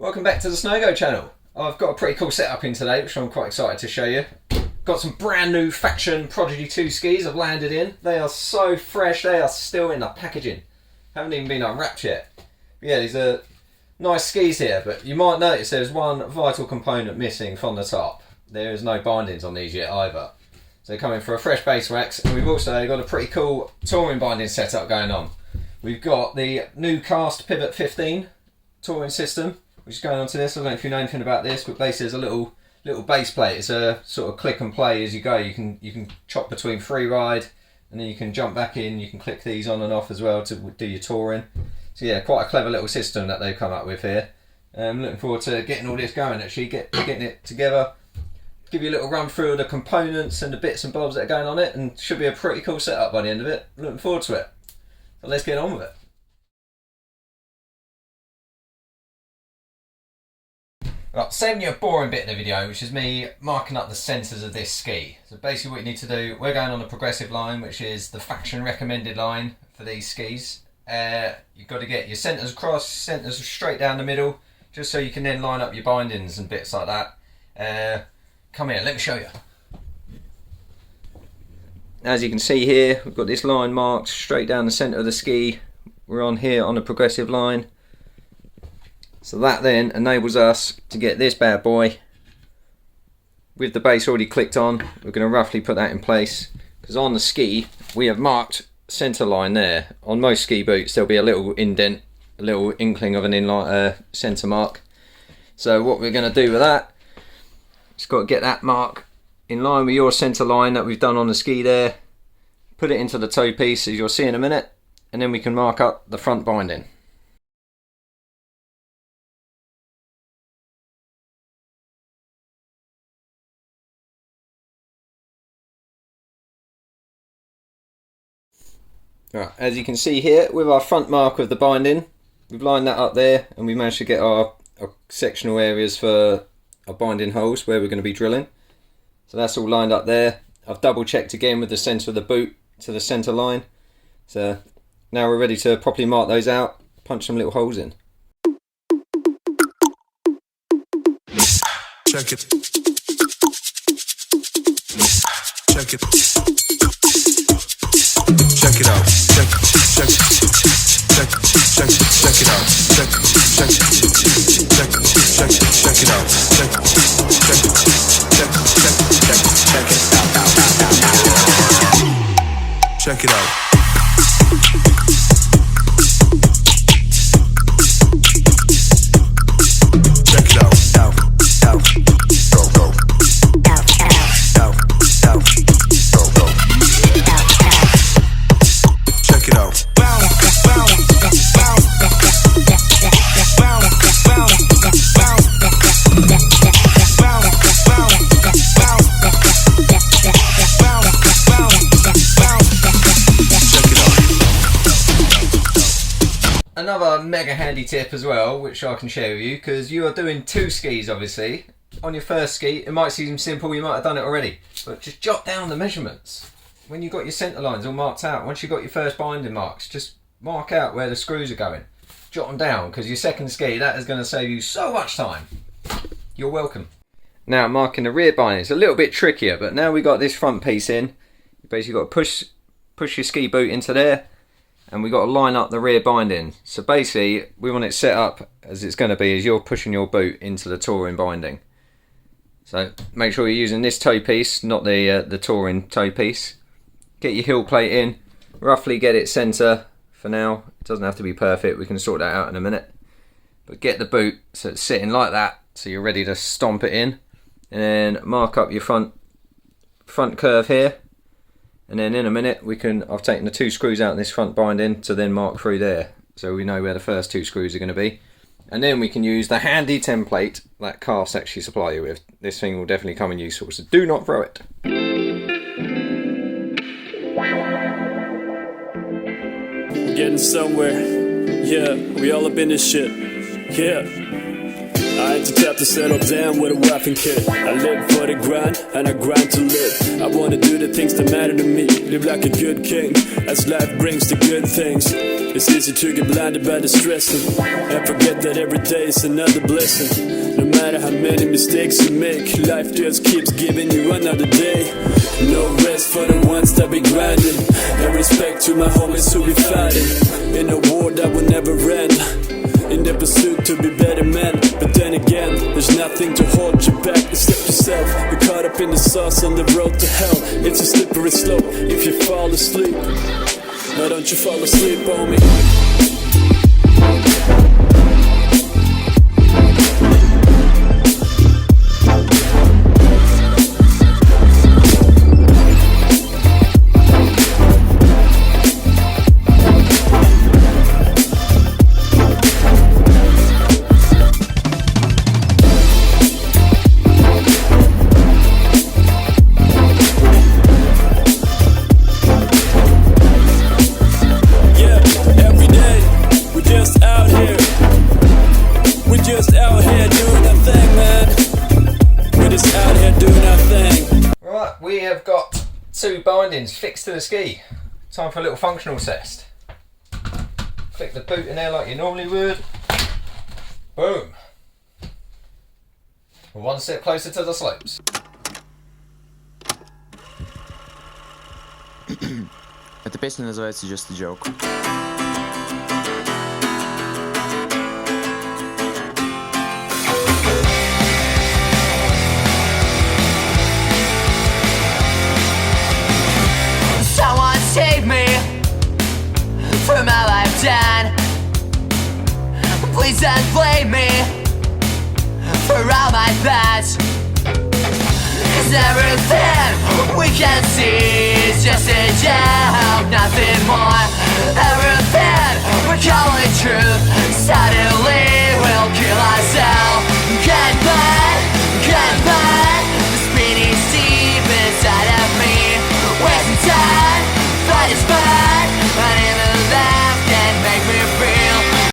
Welcome back to the SnowGo channel. I've got a pretty cool setup in today which I'm quite excited to show you. Got some brand new Faction Prodigy 2 skis I've landed in. They are so fresh, they are still in the packaging. Haven't even been unwrapped yet. But yeah, these are nice skis here, but you might notice there's one vital component missing from the top. There is no bindings on these yet either. So they're coming for a fresh base wax, and we've also got a pretty cool touring binding setup going on. We've got the new cast Pivot 15 touring system, which is going on to this. I don't know if you know anything about this, but basically there's a little base plate. It's a sort of click and play as you go. You can chop between free ride, and then you can jump back in. You can click these on and off as well to do your touring. So yeah, quite a clever little system that they've come up with here. I'm looking forward to getting all this going actually, getting it together. Give you a little run through of the components and the bits and bobs that are going on it, and should be a pretty cool setup by the end of it. Looking forward to it. So let's get on with it. Right, saving you a boring bit in the video, which is me marking up the centres of this ski. So basically what you need to do, we're going on a progressive line, which is the Faction recommended line for these skis. You've got to get your centres across, centres straight down the middle, just so you can then line up your bindings and bits like that. Come here, let me show you. As you can see here, we've got this line marked straight down the centre of the ski. We're on here on a progressive line. So that then enables us to get this bad boy with the base already clicked on. We're going to roughly put that in place, because on the ski we have marked centre line there. On most ski boots there'll be a little indent, a little inkling of an inline centre mark. So what we're going to do with that, just got to get that mark in line with your centre line that we've done on the ski there, put it into the toe piece as you'll see in a minute, and then we can mark up the front binding. Right, as you can see here, with our front mark of the binding, we've lined that up there, and we managed to get our sectional areas for our binding holes where we're going to be drilling. So that's all lined up there. I've double checked again with the centre of the boot to the centre line. So now we're ready to properly mark those out, punch some little holes in. Check it. Check it. Check it out. Check it out. Check it out. Check it out. Check it out. Another mega handy tip as well, which I can share with you, because you are doing two skis obviously. On your first ski, it might seem simple, you might have done it already, but just jot down the measurements. When you've got your centre lines all marked out, once you've got your first binding marks, just mark out where the screws are going. Jot them down, because your second ski, that is going to save you so much time. You're welcome. Now marking the rear binding is a little bit trickier, but now we've got this front piece in, you basically got to push your ski boot into there, and we've got to line up the rear binding. So basically we want it set up as it's going to be as you're pushing your boot into the touring binding. So make sure you're using this toe piece, not the touring toe piece. Get your heel plate in, roughly get it centre for now. It doesn't have to be perfect, we can sort that out in a minute. But get the boot so it's sitting like that, so you're ready to stomp it in. And then mark up your front curve here. And then in a minute I've taken the two screws out in this front binding to then mark through there, so we know where the first two screws are going to be. And then we can use the handy template that casts actually supply you with. This thing will definitely come in useful, so do not throw it. Getting somewhere, yeah, we all up in this shit, yeah. I ain't the type to settle down with a wife and kid. I live for the grind, and I grind to live. I wanna do the things that matter to me, live like a good king, as life brings the good things. It's easy to get blinded by the stressing, and forget that every day is another blessing. No matter how many mistakes you make, life just keeps giving you another day. No rest for the ones that be grinding, and respect to my homies who be fighting in a war that will never end, in the pursuit to be better men. But then again, there's nothing to hold you back except yourself. You're caught up in the sauce on the road to hell. It's a slippery slope if you fall asleep. Why don't you fall asleep on me? We have got 2 bindings fixed to the ski. Time for a little functional test. Click the boot in there like you normally would. Boom. We're one step closer to the slopes. Эта песня называется Just a Joke. Save me from all I've done. Please don't blame me for all my thoughts. 'Cause everything we can see is just a joke, nothing more. Everything we're calling truth